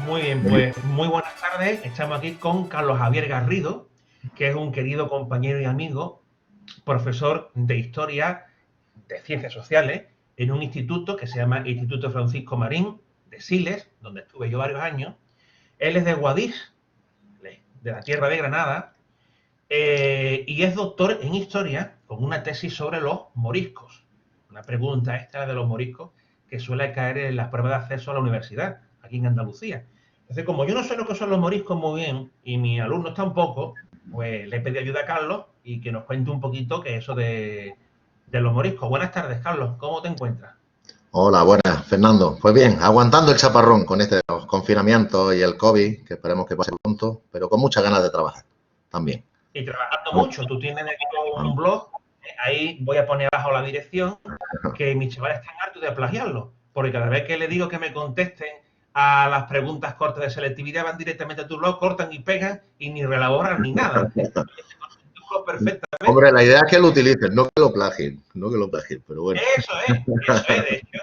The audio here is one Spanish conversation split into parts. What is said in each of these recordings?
Muy bien, pues muy buenas tardes. Estamos aquí con Carlos Javier Garrido, que es un querido compañero y amigo, profesor de Historia de Ciencias Sociales en un instituto que se llama Instituto Francisco Marín de Siles, donde estuve yo varios años. Él es de Guadix, de la tierra de Granada, y es doctor en Historia con una tesis sobre los moriscos. Una pregunta extra de los moriscos que suele caer en las pruebas de acceso a la universidad, aquí en Andalucía. Entonces, como yo no sé lo que son los moriscos muy bien, y mis alumnos tampoco, pues le pedí ayuda a Carlos y que nos cuente un poquito qué es eso de los moriscos. Buenas tardes, Carlos, ¿cómo te encuentras? Hola, buenas, Fernando. Pues bien, aguantando el chaparrón con este confinamiento y el COVID, que esperemos que pase pronto, pero con muchas ganas de trabajar también. Y trabajando mucho, tú tienes un blog, ahí voy a poner abajo la dirección, que mis chavales están hartos de plagiarlo, porque cada vez que le digo que me contesten a las preguntas cortas de selectividad van directamente a tu blog, cortan y pegan y ni relaboran ni nada. Hombre, Perfectamente. la idea es que lo utilicen, no que lo plagien, no que lo plagien, pero bueno. Eso es. De hecho,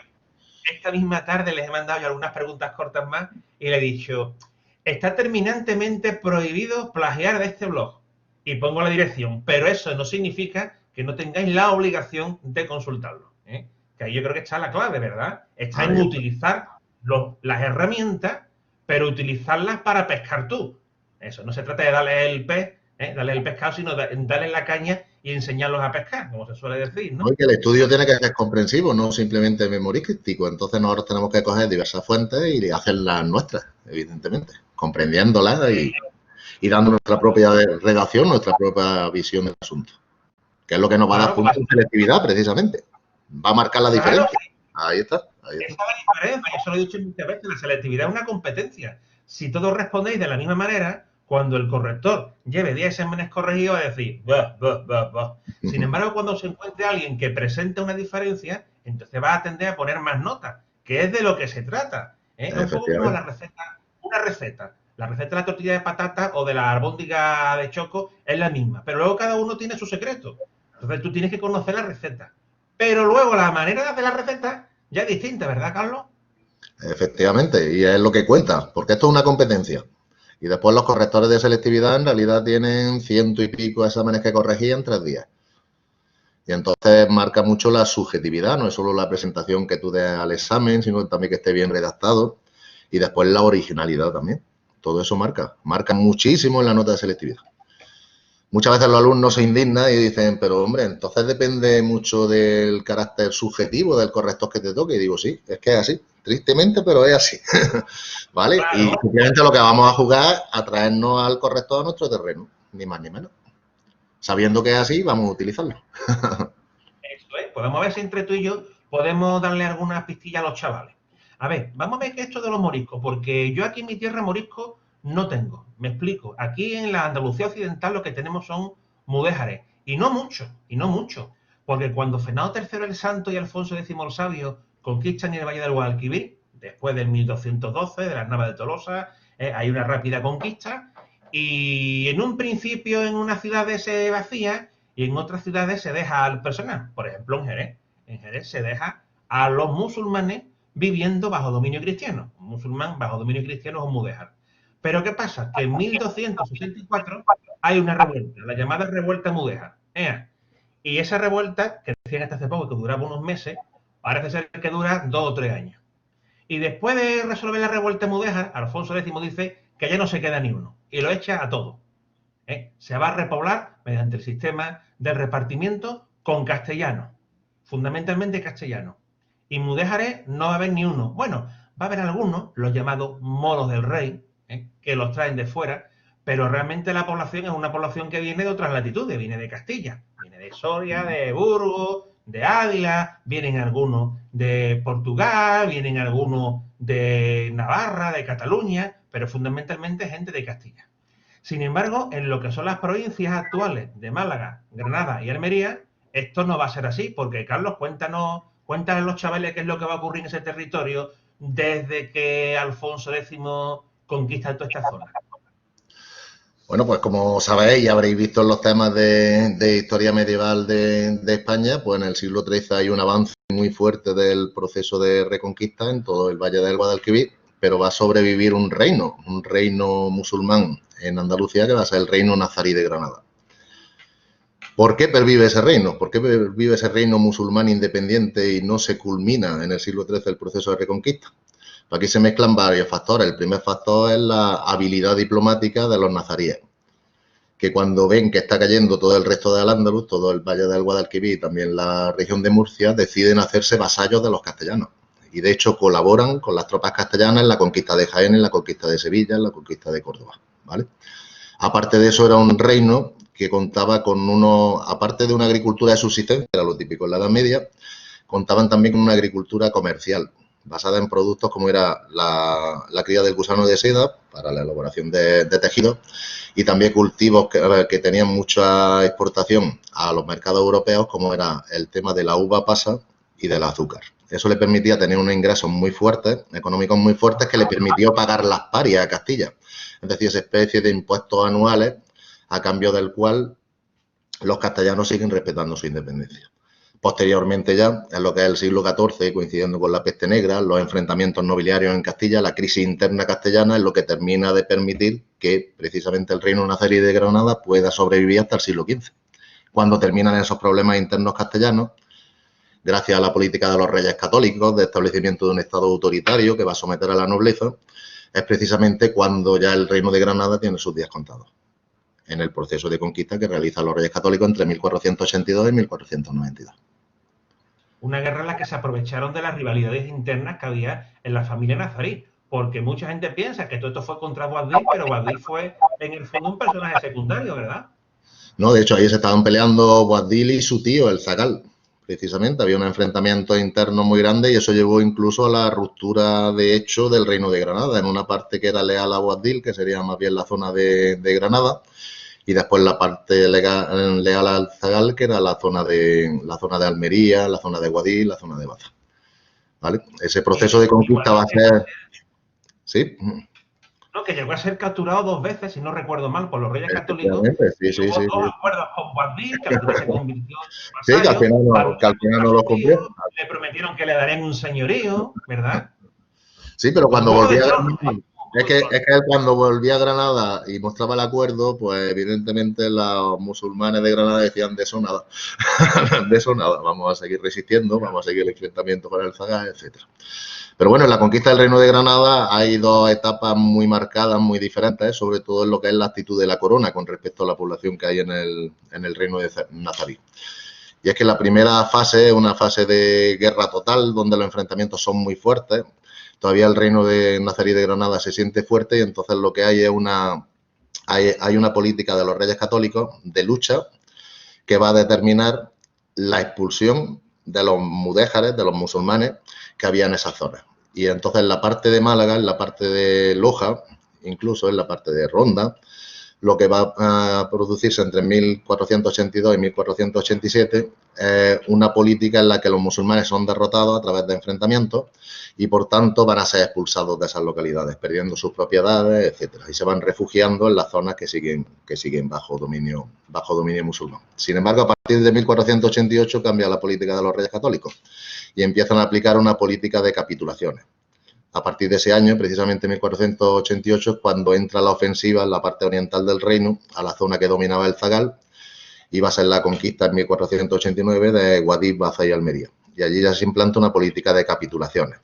esta misma tarde les he mandado yo algunas preguntas cortas más y le he dicho, está terminantemente prohibido plagiar de este blog. Y pongo la dirección, pero eso no significa que no tengáis la obligación de consultarlo. ¿Eh? Que ahí yo creo que está la clave, ¿verdad? Está en utilizar las herramientas, pero utilizarlas para pescar tú. Eso, no se trata de darle el pez, darle el pescado, sino darle la caña y enseñarlos a pescar, como se suele decir, ¿no? Porque el estudio tiene que ser comprensivo, no simplemente memorístico. Entonces nosotros tenemos que coger diversas fuentes y hacerlas nuestras, evidentemente, comprendiéndolas y dando nuestra propia redacción, nuestra propia visión del asunto. Que es lo que nos va a dar puntos de selectividad, precisamente. Va a marcar la diferencia. Ahí está. Esa es la diferencia, eso lo he dicho muchas veces, la selectividad es una competencia. Si todos respondéis de la misma manera, cuando el corrector lleve 10 exámenes corregidos, es decir, bah, bah, bah, bah. Sin embargo, cuando se encuentre alguien que presente una diferencia, entonces va a tender a poner más notas, que es de lo que se trata. Es un poco como la receta, una receta. La receta de la tortilla de patata o de la albóndiga de choco es la misma, pero luego cada uno tiene su secreto. Entonces tú tienes que conocer la receta. Pero luego la manera de hacer la receta ya es distinta, ¿verdad, Carlos? Efectivamente, y es lo que cuenta, porque esto es una competencia. Y después los correctores de selectividad en realidad tienen 100 y pico exámenes que corregir en 3 días. Y entonces marca mucho la subjetividad, no es solo la presentación que tú des al examen, sino también que esté bien redactado. Y después la originalidad también. Todo eso marca muchísimo en la nota de selectividad. Muchas veces los alumnos se indignan y dicen, pero hombre, entonces depende mucho del carácter subjetivo del corrector que te toque. Y digo, sí, es que es así, tristemente, pero es así. ¿Vale? Claro. Y simplemente lo que vamos a jugar a traernos al corrector a nuestro terreno, ni más ni menos. Sabiendo que es así, vamos a utilizarlo. Eso es, pues vamos a ver si entre tú y yo podemos darle algunas pistillas a los chavales. A ver, vamos a ver qué es esto de los moriscos, porque yo aquí en mi tierra moriscos no tengo. Me explico. Aquí en la Andalucía occidental lo que tenemos son mudéjares. Y no mucho. Porque cuando Fernando III el Santo y Alfonso X el Sabio conquistan el Valle del Guadalquivir, después del 1212, de las Navas de Tolosa, hay una rápida conquista. Y en un principio en unas ciudades se vacía y en otras ciudades se deja al personal. Por ejemplo, en Jerez. En Jerez se deja a los musulmanes viviendo bajo dominio cristiano. Un musulmán bajo dominio cristiano es un mudéjar. Pero ¿qué pasa? Que en 1264 hay una revuelta, la llamada revuelta mudéjar. Y esa revuelta, que decían hasta hace poco que duraba unos meses, parece ser que dura 2 o 3 años. Y después de resolver la revuelta mudéjar, Alfonso X dice que ya no se queda ni uno y lo echa a todos. Se va a repoblar mediante el sistema de repartimiento con castellano, fundamentalmente castellano. Y mudéjares no va a haber ni uno. Bueno, va a haber algunos, los llamados moros del rey, que los traen de fuera, pero realmente la población es una población que viene de otras latitudes, viene de Castilla, viene de Soria, de Burgos, de Ávila, vienen algunos de Portugal, vienen algunos de Navarra, de Cataluña, pero fundamentalmente gente de Castilla. Sin embargo, en lo que son las provincias actuales de Málaga, Granada y Almería, esto no va a ser así, porque Carlos, cuéntanos a los chavales qué es lo que va a ocurrir en ese territorio desde que Alfonso X conquista toda esta zona. Bueno, pues como sabéis y habréis visto en los temas de historia medieval de España, pues en el siglo XIII hay un avance muy fuerte del proceso de reconquista en todo el Valle del Guadalquivir, pero va a sobrevivir un reino musulmán en Andalucía, que va a ser el reino nazarí de Granada. ¿Por qué pervive ese reino? ¿Por qué pervive ese reino musulmán independiente y no se culmina en el siglo XIII el proceso de reconquista? Aquí se mezclan varios factores. El primer factor es la habilidad diplomática de los nazaríes, que cuando ven que está cayendo todo el resto del Andaluz, todo el Valle del Guadalquivir y también la región de Murcia, deciden hacerse vasallos de los castellanos. Y de hecho colaboran con las tropas castellanas en la conquista de Jaén, en la conquista de Sevilla, en la conquista de Córdoba, ¿vale? Aparte de eso, era un reino que contaba con aparte de una agricultura de subsistencia, era lo típico en la Edad Media, contaban también con una agricultura comercial, basada en productos como era la cría del gusano de seda para la elaboración de tejidos y también cultivos que tenían mucha exportación a los mercados europeos, como era el tema de la uva pasa y del azúcar. Eso le permitía tener unos ingresos muy fuertes, económicos muy fuertes, que le permitió pagar las parias a Castilla. Es decir, esa especie de impuestos anuales a cambio del cual los castellanos siguen respetando su independencia. Posteriormente ya, en lo que es el siglo XIV, coincidiendo con la peste negra, los enfrentamientos nobiliarios en Castilla, la crisis interna castellana es lo que termina de permitir que precisamente el reino nazarí de Granada pueda sobrevivir hasta el siglo XV. Cuando terminan esos problemas internos castellanos, gracias a la política de los reyes católicos, de establecimiento de un estado autoritario que va a someter a la nobleza, es precisamente cuando ya el reino de Granada tiene sus días contados, en el proceso de conquista que realizan los reyes católicos entre 1482 y 1492. Una guerra en la que se aprovecharon de las rivalidades internas que había en la familia nazarí, porque mucha gente piensa que todo esto fue contra Boabdil, pero Boabdil fue en el fondo un personaje secundario, ¿verdad? No, de hecho, ahí se estaban peleando Boabdil y su tío, el Zagal. Precisamente, había un enfrentamiento interno muy grande y eso llevó incluso a la ruptura de hecho del reino de Granada, en una parte que era leal a Boabdil, que sería más bien la zona de Granada, y después la parte leal al Zagal, que era la zona de Almería, la zona de Guadix, la zona de Baza. ¿Vale? Ese proceso de conquista va a ser... ¿Sí? No, que llegó a ser capturado 2 veces, si no recuerdo mal, por los reyes católicos, Efectivamente, sí, y sí, hubo sí, 2 acuerdos con Boabdil, que al final se convirtió en sí, vasallo, que al final no lo cumplió. le prometieron que le darían un señorío, ¿verdad? Sí, pero Fue un cuando juego de volvía a tronos, Granada, un es juego de que, tronos. es que él cuando volvía a Granada y mostraba el acuerdo, pues evidentemente los musulmanes de Granada decían de eso nada, de eso nada, vamos a seguir resistiendo, vamos a seguir el enfrentamiento con el Zaga, etcétera. Pero bueno, en la conquista del Reino de Granada hay dos etapas muy marcadas, muy diferentes, sobre todo en lo que es la actitud de la corona con respecto a la población que hay en el Reino de Nazarí. Y es que la primera fase es una fase de guerra total, donde los enfrentamientos son muy fuertes. Todavía el reino de Nazarí de Granada se siente fuerte y entonces lo que hay es hay una política de los reyes católicos de lucha que va a determinar la expulsión de los mudéjares, de los musulmanes que había en esas zonas. Y entonces en la parte de Málaga, en la parte de Loja, incluso en la parte de Ronda, lo que va a producirse entre 1482 y 1487 es una política en la que los musulmanes son derrotados a través de enfrentamientos y por tanto van a ser expulsados de esas localidades, perdiendo sus propiedades, etcétera, y se van refugiando en las zonas que siguen bajo dominio musulmán. Sin embargo, a partir de 1488 cambia la política de los reyes católicos y empiezan a aplicar una política de capitulaciones. A partir de ese año, precisamente 1488, es cuando entra la ofensiva en la parte oriental del reino, a la zona que dominaba el Zagal, y va a ser la conquista en 1489 de Guadix, Baza y Almería. Y allí ya se implanta una política de capitulaciones.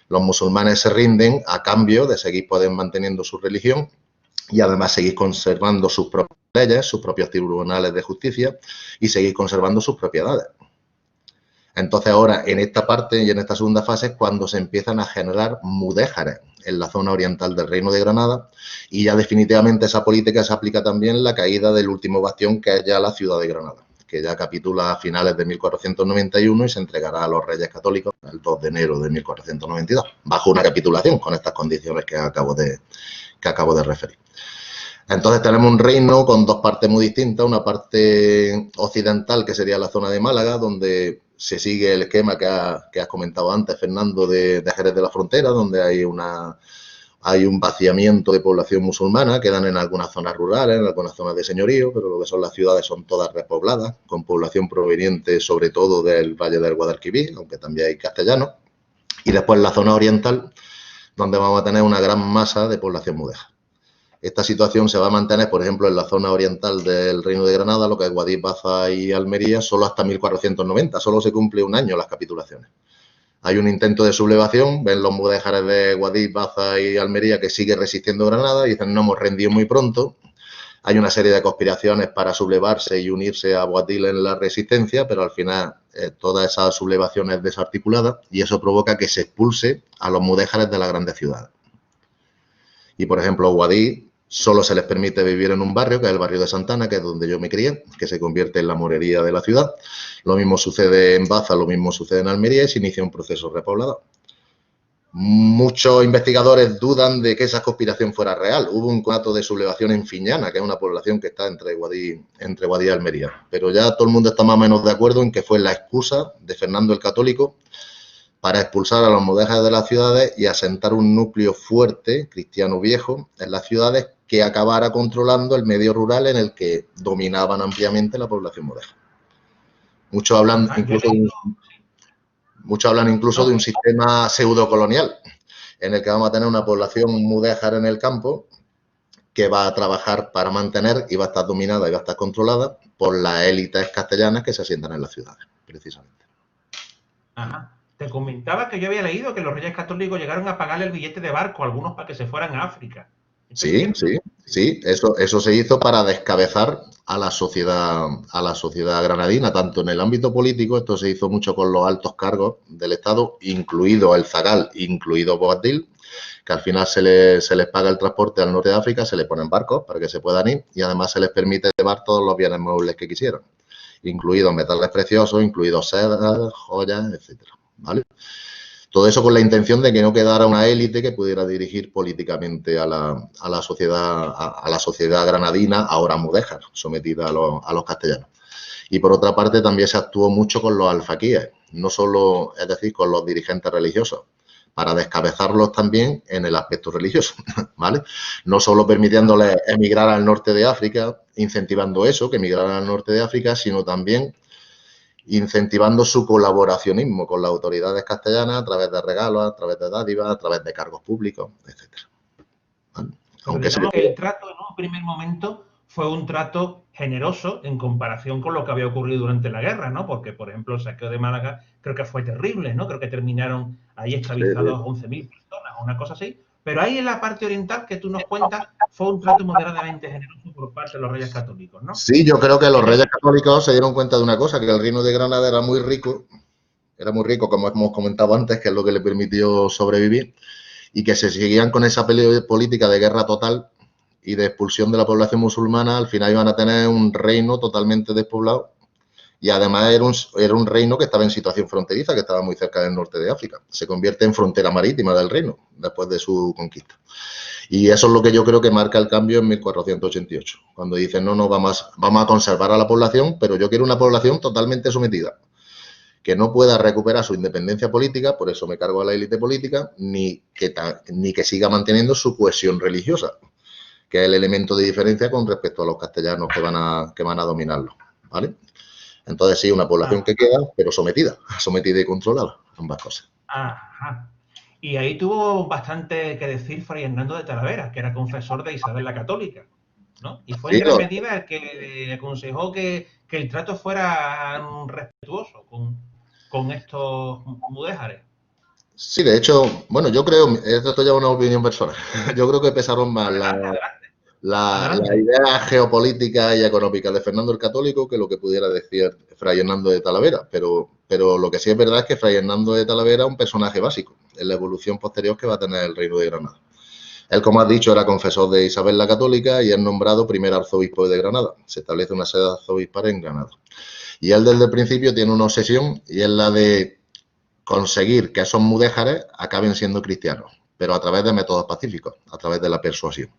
Los musulmanes se rinden a cambio de seguir manteniendo su religión y además seguir conservando sus propias leyes, sus propios tribunales de justicia y seguir conservando sus propiedades. Entonces ahora, en esta parte y en esta segunda fase es cuando se empiezan a generar mudéjares en la zona oriental del Reino de Granada y ya definitivamente esa política se aplica también en la caída del último bastión, que es ya la ciudad de Granada, que ya capitula a finales de 1491 y se entregará a los Reyes Católicos el 2 de enero de 1492, bajo una capitulación con estas condiciones que acabo de referir. Entonces tenemos un reino con dos partes muy distintas, una parte occidental que sería la zona de Málaga, donde se sigue el esquema que has comentado antes, Fernando, de Jerez de la Frontera, donde hay una Hay un vaciamiento de población musulmana, quedan en algunas zonas rurales, en algunas zonas de señorío, pero lo que son las ciudades son todas repobladas, con población proveniente sobre todo del Valle del Guadalquivir, aunque también hay castellanos. Y después la zona oriental, donde vamos a tener una gran masa de población mudéjar. Esta situación se va a mantener, por ejemplo, en la zona oriental del Reino de Granada, lo que es Guadix, Baza y Almería, solo hasta 1490, solo se cumple un año las capitulaciones. Hay un intento de sublevación, ven los mudéjares de Guadix, Baza y Almería que sigue resistiendo Granada y dicen no hemos rendido muy pronto. Hay una serie de conspiraciones para sublevarse y unirse a Boabdil en la resistencia, pero al final toda esa sublevación es desarticulada y eso provoca que se expulse a los mudéjares de las grandes ciudades. Y, por ejemplo, Guadix solo se les permite vivir en un barrio, que es el barrio de Santana, que es donde yo me crié, que se convierte en la morería de la ciudad. Lo mismo sucede en Baza, lo mismo sucede en Almería y se inicia un proceso repoblador. Muchos investigadores dudan de que esa conspiración fuera real. Hubo un conato de sublevación en Fiñana, que es una población que está entre Guadix y Almería. Pero ya todo el mundo está más o menos de acuerdo en que fue la excusa de Fernando el Católico para expulsar a los mudéjares de las ciudades y asentar un núcleo fuerte, cristiano viejo, en las ciudades que acabara controlando el medio rural en el que dominaban ampliamente la población mudéjar. Muchos hablan incluso de un sistema pseudocolonial, en el que vamos a tener una población mudéjar en el campo que va a trabajar para mantener y va a estar dominada y va a estar controlada por las élites castellanas que se asientan en las ciudades, precisamente. Ajá. Te comentaba que yo había leído que los reyes católicos llegaron a pagarle el billete de barco a algunos para que se fueran a África. Sí, eso se hizo para descabezar a la sociedad granadina, tanto en el ámbito político, esto se hizo mucho con los altos cargos del Estado, incluido el zagal, incluido Boabdil, que al final se les paga el transporte al norte de África, se les ponen barcos para que se puedan ir y además se les permite llevar todos los bienes muebles que quisieran, incluidos metales preciosos, incluidos sedas, joyas, etcétera, ¿vale? Todo eso con la intención de que no quedara una élite que pudiera dirigir políticamente a la sociedad granadina, ahora mudéjar, sometida a los castellanos. Y por otra parte también se actuó mucho con los alfaquíes, no solo, es decir, con los dirigentes religiosos, para descabezarlos también en el aspecto religioso, ¿vale? No solo permitiéndoles emigrar al norte de África, incentivando eso, que emigraran al norte de África, sino también incentivando su colaboracionismo con las autoridades castellanas a través de regalos, a través de dádivas, a través de cargos públicos, etc. ¿Vale? Aunque digamos que el trato en un primer momento fue un trato generoso en comparación con lo que había ocurrido durante la guerra, ¿no? Porque, por ejemplo, el saqueo de Málaga creo que fue terrible, ¿no? Creo que terminaron ahí esclavizados 11.000 personas, una cosa así. Pero ahí en la parte oriental que tú nos cuentas fue un trato moderadamente generoso por parte de los reyes católicos, ¿no? Sí, yo creo que los reyes católicos se dieron cuenta de una cosa, que el reino de Granada era muy rico, como hemos comentado antes, que es lo que le permitió sobrevivir, y que se seguían con esa política de guerra total y de expulsión de la población musulmana, al final iban a tener un reino totalmente despoblado y además era un reino que estaba en situación fronteriza, que estaba muy cerca del norte de África. Se convierte en frontera marítima del reino después de su conquista. Y eso es lo que yo creo que marca el cambio en 1488, cuando dicen, no, vamos a conservar a la población, pero yo quiero una población totalmente sometida, que no pueda recuperar su independencia política, por eso me cargo a la élite política, ni que siga manteniendo su cohesión religiosa, que es el elemento de diferencia con respecto a los castellanos que van a dominarlo, ¿vale? Entonces sí, una población que queda, pero sometida y controlada, ambas cosas. Ajá. Y ahí tuvo bastante que decir Fray Hernando de Talavera, que era confesor de Isabel la Católica, ¿no? Y fue en gran medida el que le aconsejó que el trato fuera respetuoso con estos mudéjares. Sí, de hecho, bueno, yo creo, esto ya es una opinión personal, yo creo que pesaron más la idea geopolítica y económica de Fernando el Católico que lo que pudiera decir Fray Hernando de Talavera, pero lo que sí es verdad es que Fray Hernando de Talavera es un personaje básico en la evolución posterior que va a tener el Reino de Granada. Él, como has dicho, era confesor de Isabel la Católica y es nombrado primer arzobispo de Granada. Se establece una sede arzobispal en Granada. Y él desde el principio tiene una obsesión y es la de conseguir que esos mudéjares acaben siendo cristianos, pero a través de métodos pacíficos, a través de la persuasión,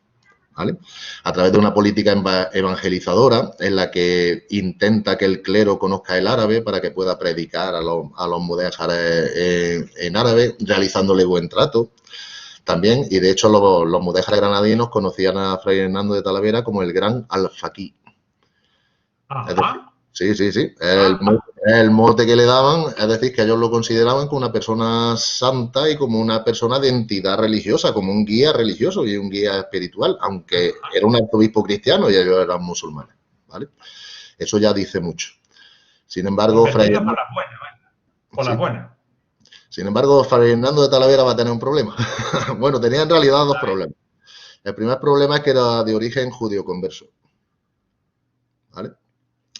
¿vale? A través de una política evangelizadora en la que intenta que el clero conozca el árabe para que pueda predicar a los mudéjares en árabe, realizándole buen trato, También, y de hecho los mudéjares granadinos conocían a Fray Hernando de Talavera como el gran alfaquí. Es decir, sí. El mote que le daban, es decir, que ellos lo consideraban como una persona santa y como una persona de entidad religiosa, como un guía religioso y un guía espiritual, aunque era un arzobispo cristiano y ellos eran musulmanes, ¿vale? Eso ya dice mucho. Sin embargo, Fray Hernando, por las buenas. Sin embargo, Fray Hernando de Talavera va a tener un problema. Bueno, tenía en realidad dos problemas. El primer problema es que era de origen judío converso, ¿vale?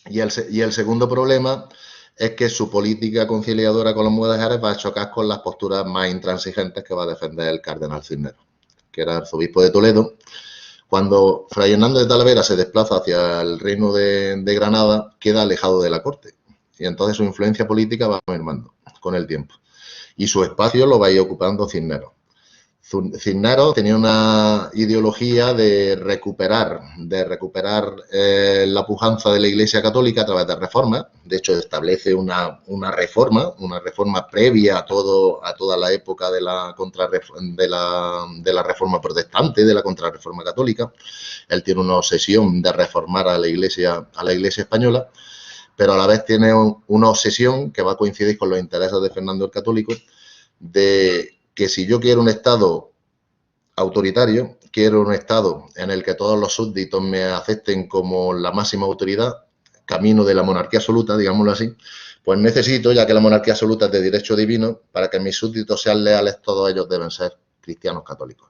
Y el segundo problema es que su política conciliadora con los mudéjares va a chocar con las posturas más intransigentes que va a defender el cardenal Cisneros, que era arzobispo de Toledo. Cuando Fray Hernando de Talavera se desplaza hacia el reino de Granada, queda alejado de la corte. Y entonces su influencia política va mermando con el tiempo. Y su espacio lo va a ir ocupando Cisneros. Cisneros tenía una ideología de recuperar la pujanza de la Iglesia Católica a través de reformas. De hecho, establece una reforma previa a toda la época de la Reforma Protestante, de la Contrarreforma Católica. Él tiene una obsesión de reformar a la Iglesia española, pero a la vez tiene una obsesión que va a coincidir con los intereses de Fernando el Católico, de que si yo quiero un Estado autoritario, quiero un Estado en el que todos los súbditos me acepten como la máxima autoridad, camino de la monarquía absoluta, digámoslo así, pues necesito, ya que la monarquía absoluta es de derecho divino, para que mis súbditos sean leales, todos ellos deben ser cristianos católicos.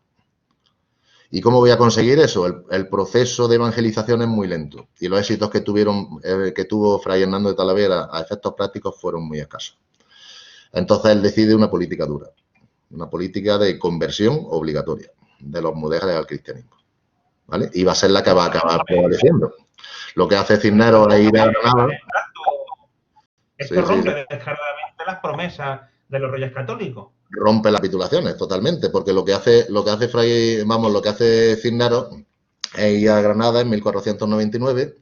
¿Y cómo voy a conseguir eso? El proceso de evangelización es muy lento y los éxitos que tuvo Fray Hernando de Talavera a efectos prácticos fueron muy escasos. Entonces él decide una política dura, una política de conversión obligatoria de los mudéjares al cristianismo, ¿vale? Y va a ser la que va a acabar prevaleciendo. Lo que hace Cisneros es ir a Granada. Esto rompe descaradamente las promesas de los reyes católicos. Rompe las capitulaciones totalmente, porque lo que hace Cisneros es ir a Granada en 1499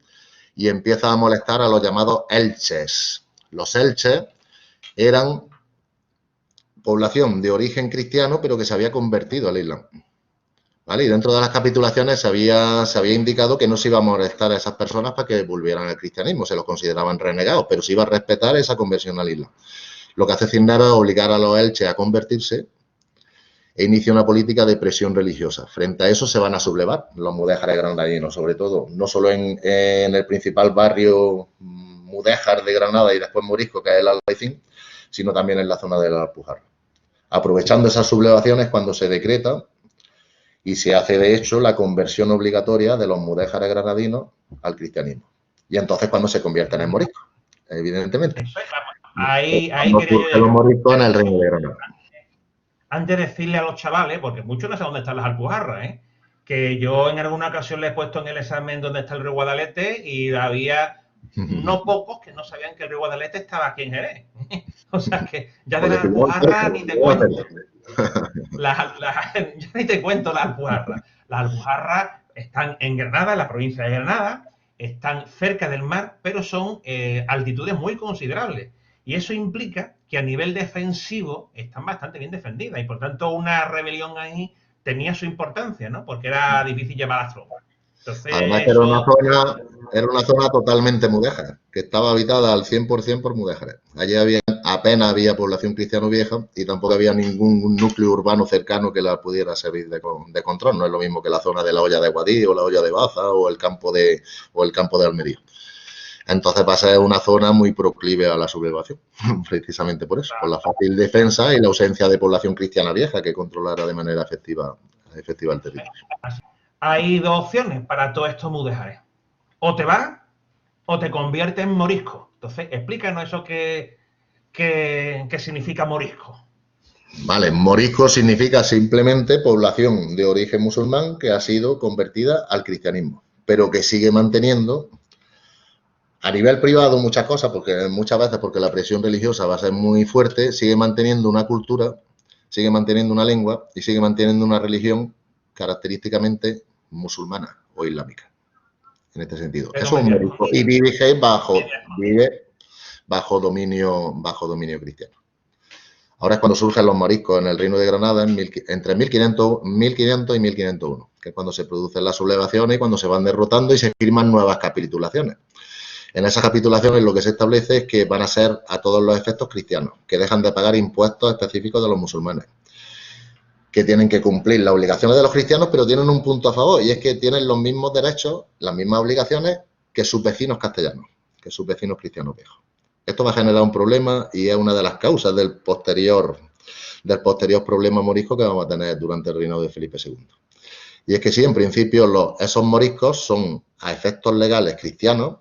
y empieza a molestar a los llamados elches. Los elches eran población de origen cristiano, pero que se había convertido al Islam, ¿vale? Y dentro de las capitulaciones se había indicado que no se iba a molestar a esas personas para que volvieran al cristianismo, se los consideraban renegados, pero se iba a respetar esa conversión al Islam. Lo que hace Cisneros es obligar a los elches a convertirse e inicia una política de presión religiosa. Frente a eso se van a sublevar los mudéjares granadinos, sobre todo, no solo en el principal barrio mudéjar de Granada y después morisco, que es el Albaicín, sino también en la zona de la Alpujarra. Aprovechando esas sublevaciones cuando se decreta y se hace, de hecho, la conversión obligatoria de los mudéjares granadinos al cristianismo. Y entonces cuando se convierten en moriscos, evidentemente. Ahí quería los moriscos en el reino de Granada. Antes de decirle a los chavales, porque muchos no saben dónde están las Alpujarras, que yo en alguna ocasión les he puesto en el examen dónde está el río Guadalete y había no pocos que no sabían que el río Guadalete estaba aquí en Jerez. O sea que ya de las Alpujarras ni te cuento. Ya ni te cuento las Alpujarras. Las Alpujarras están en Granada, en la provincia de Granada, están cerca del mar, pero son altitudes muy considerables. Y eso implica que a nivel defensivo están bastante bien defendidas y por tanto una rebelión ahí tenía su importancia, ¿no? Porque era difícil llevar las tropas. Entonces, además que era una zona totalmente mudéjar, que estaba habitada al 100% por mudéjares. Allí apenas había población cristiano vieja y tampoco había ningún núcleo urbano cercano que la pudiera servir de control. No es lo mismo que la zona de la Hoya de Guadí o la Hoya de Baza o el campo de Almería. Entonces va a ser una zona muy proclive a la sublevación, precisamente por eso, por la fácil defensa y la ausencia de población cristiana vieja que controlara de manera efectiva el territorio. Hay dos opciones para todos estos mudéjares. O te vas o te conviertes en morisco. Entonces, explícanos eso qué significa morisco. Vale, morisco significa simplemente población de origen musulmán que ha sido convertida al cristianismo, pero que sigue manteniendo a nivel privado muchas cosas, muchas veces porque la presión religiosa va a ser muy fuerte, sigue manteniendo una cultura, sigue manteniendo una lengua y sigue manteniendo una religión característicamente musulmana o islámica. En este sentido. Eso es un morisco. Y vive bajo dominio cristiano. Ahora es cuando surgen los moriscos en el Reino de Granada entre 1500 y 1501, que es cuando se producen las sublevaciones y cuando se van derrotando y se firman nuevas capitulaciones. En esas capitulaciones lo que se establece es que van a ser a todos los efectos cristianos, que dejan de pagar impuestos específicos de los musulmanes, que tienen que cumplir las obligaciones de los cristianos, pero tienen un punto a favor, y es que tienen los mismos derechos, las mismas obligaciones que sus vecinos castellanos, que sus vecinos cristianos viejos. Esto va a generar un problema y es una de las causas del posterior problema morisco que vamos a tener durante el reinado de Felipe II. Y es que sí, en principio, esos moriscos son a efectos legales cristianos,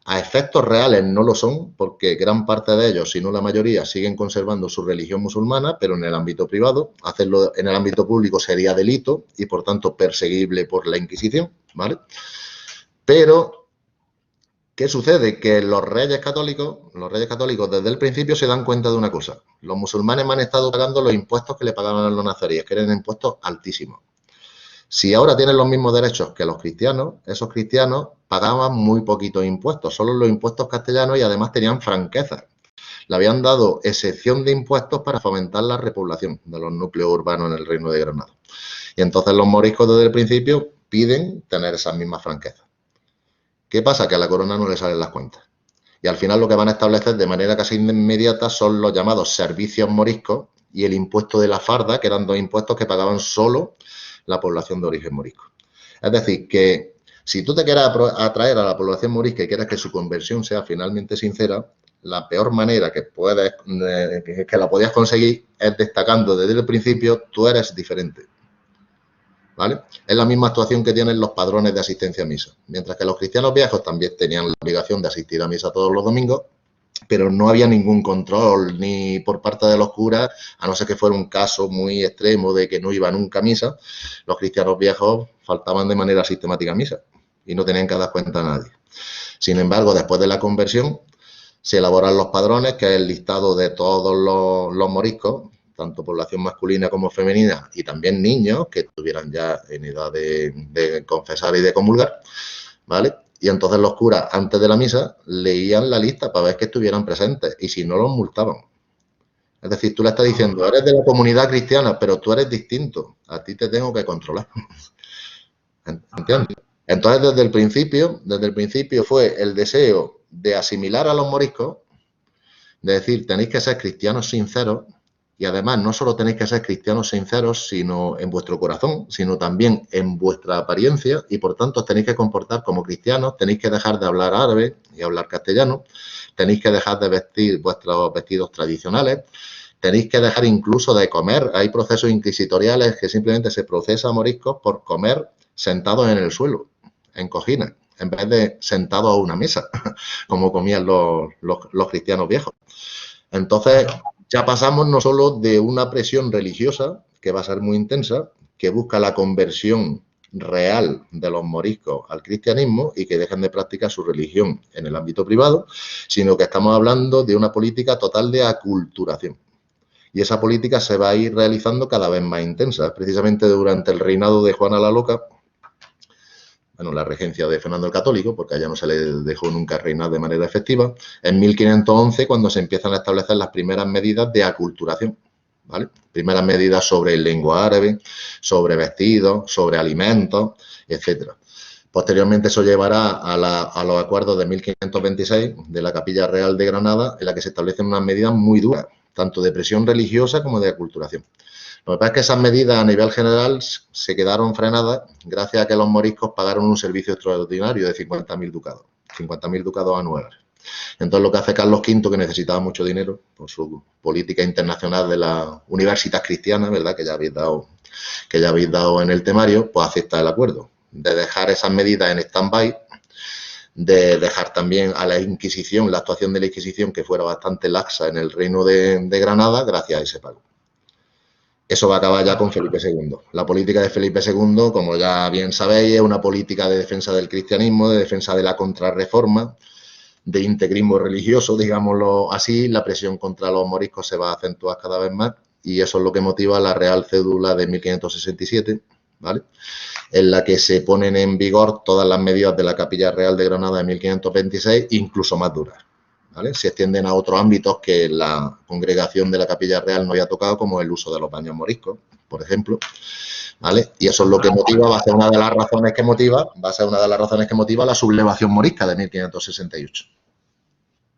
a efectos reales no lo son, porque gran parte de ellos, si no la mayoría, siguen conservando su religión musulmana, pero en el ámbito privado. Hacerlo en el ámbito público sería delito y, por tanto, perseguible por la Inquisición, ¿vale? Pero, ¿qué sucede? Que los reyes católicos desde el principio se dan cuenta de una cosa. Los musulmanes me han estado pagando los impuestos que le pagaban a los nazaríes, que eran impuestos altísimos. Si ahora tienen los mismos derechos que los cristianos, esos cristianos pagaban muy poquitos impuestos, solo los impuestos castellanos, y además tenían franquezas. Le habían dado excepción de impuestos para fomentar la repoblación de los núcleos urbanos en el Reino de Granada. Y entonces los moriscos desde el principio piden tener esas mismas franquezas. ¿Qué pasa? Que a la corona no le salen las cuentas. Y al final lo que van a establecer de manera casi inmediata son los llamados servicios moriscos y el impuesto de la farda, que eran dos impuestos que pagaban solo la población de origen morisco. Es decir, que si tú te quieres atraer a la población morisca y quieres que su conversión sea finalmente sincera, la peor manera que la podías conseguir es destacando desde el principio: tú eres diferente, ¿vale? Es la misma actuación que tienen los padrones de asistencia a misa. Mientras que los cristianos viejos también tenían la obligación de asistir a misa todos los domingos, pero no había ningún control ni por parte de los curas, a no ser que fuera un caso muy extremo de que no iba nunca a misa. Los cristianos viejos faltaban de manera sistemática a misa y no tenían que dar cuenta a nadie. Sin embargo, después de la conversión, se elaboran los padrones, que es el listado de todos los moriscos, tanto población masculina como femenina, y también niños que estuvieran ya en edad de confesar y de comulgar, ¿vale? Y entonces los curas, antes de la misa, leían la lista para ver que estuvieran presentes, y si no, los multaban. Es decir, tú le estás diciendo: eres de la comunidad cristiana, pero tú eres distinto, a ti te tengo que controlar. ¿Entiendes? Entonces, desde el principio fue el deseo de asimilar a los moriscos, de decir: tenéis que ser cristianos sinceros. Y además, no solo tenéis que ser cristianos sinceros, sino en vuestro corazón, sino también en vuestra apariencia, y por tanto os tenéis que comportar como cristianos, tenéis que dejar de hablar árabe y hablar castellano, tenéis que dejar de vestir vuestros vestidos tradicionales, tenéis que dejar incluso de comer. Hay procesos inquisitoriales que simplemente se procesa a moriscos por comer sentados en el suelo, en cojines, en vez de sentados a una mesa, como comían los cristianos viejos. Entonces, ya pasamos no solo de una presión religiosa, que va a ser muy intensa, que busca la conversión real de los moriscos al cristianismo y que dejen de practicar su religión en el ámbito privado, sino que estamos hablando de una política total de aculturación. Y esa política se va a ir realizando cada vez más intensa. Precisamente durante el reinado de Juana la Loca, bueno, la regencia de Fernando el Católico, porque allá no se le dejó nunca reinar de manera efectiva, en 1511 cuando se empiezan a establecer las primeras medidas de aculturación, ¿vale? Primeras medidas sobre lengua árabe, sobre vestidos, sobre alimentos, etcétera. Posteriormente eso llevará a los acuerdos de 1526 de la Capilla Real de Granada, en la que se establecen unas medidas muy duras, tanto de presión religiosa como de aculturación. Lo que pasa es que esas medidas a nivel general se quedaron frenadas gracias a que los moriscos pagaron un servicio extraordinario de 50.000 ducados, 50.000 ducados anuales. Entonces lo que hace Carlos V, que necesitaba mucho dinero por su política internacional de la Universitas Cristianas, ¿verdad?, que ya habéis dado en el temario, pues acepta el acuerdo de dejar esas medidas en stand-by, de dejar también a la Inquisición, la actuación de la Inquisición, que fuera bastante laxa en el Reino de Granada, gracias a ese pago. Eso va a acabar ya con Felipe II. La política de Felipe II, como ya bien sabéis, es una política de defensa del cristianismo, de defensa de la contrarreforma, de integrismo religioso, digámoslo así. La presión contra los moriscos se va a acentuar cada vez más y eso es lo que motiva la Real Cédula de 1567, ¿vale?, en la que se ponen en vigor todas las medidas de la Capilla Real de Granada de 1526, incluso más duras, ¿vale? Se extienden a otros ámbitos que la congregación de la Capilla Real no había tocado, como el uso de los baños moriscos, por ejemplo, ¿vale? Y eso es lo que motiva, va a ser una de las razones que motiva la sublevación morisca de 1568.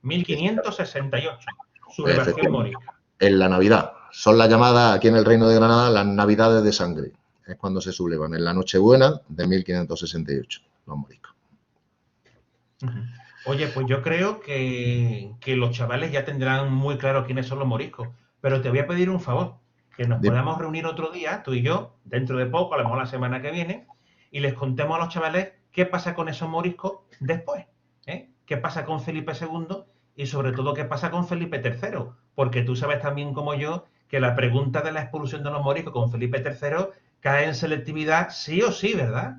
1568, sublevación morisca. En la Navidad. Son las llamadas aquí en el Reino de Granada las Navidades de Sangre. Es cuando se sublevan, en la Nochebuena de 1568, los moriscos. Oye, pues yo creo que los chavales ya tendrán muy claro quiénes son los moriscos, pero te voy a pedir un favor, que nos podamos reunir otro día, tú y yo, dentro de poco, a lo mejor la semana que viene, y les contemos a los chavales qué pasa con esos moriscos después, ¿eh? Qué pasa con Felipe II y sobre todo qué pasa con Felipe III, porque tú sabes también como yo que la pregunta de la expulsión de los moriscos con Felipe III cae en selectividad sí o sí, ¿verdad?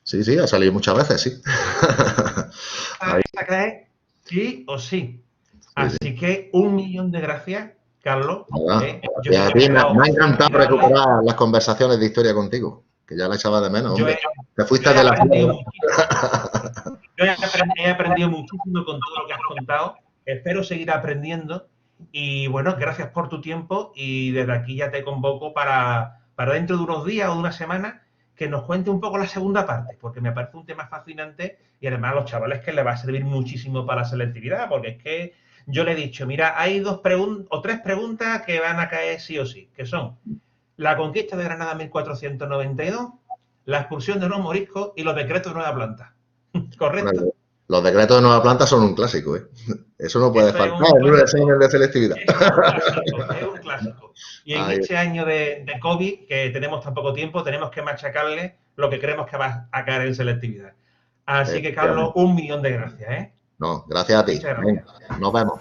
Sí, sí, ha salido muchas veces, sí. A caer sí o sí. Así que 1.000.000 de gracias, Carlos. Y a ti me ha encantado recuperar las conversaciones de historia contigo, que ya la echaba de menos, hombre. Te fuiste de la ciudad. Yo he aprendido muchísimo con todo lo que has contado. Espero seguir aprendiendo. Y bueno, gracias por tu tiempo. Y desde aquí ya te convoco para dentro de unos días o de una semana que nos cuente un poco la segunda parte, porque me parece un tema fascinante y además a los chavales que les va a servir muchísimo para la selectividad, porque es que yo le he dicho, mira, hay 3 preguntas que van a caer sí o sí, que son la conquista de Granada en 1492, la expulsión de los moriscos y los decretos de Nueva Planta. ¿Correcto? Bueno, los decretos de Nueva Planta son un clásico, ¿eh? Eso no puede faltar en un examen de selectividad. Es un clásico. Y en este año de COVID, que tenemos tan poco tiempo, tenemos que machacarle lo que creemos que va a caer en selectividad. Así que, Carlos, 1.000.000 de gracias, ¿eh? No, gracias a ti. Muchas gracias. Nos vemos.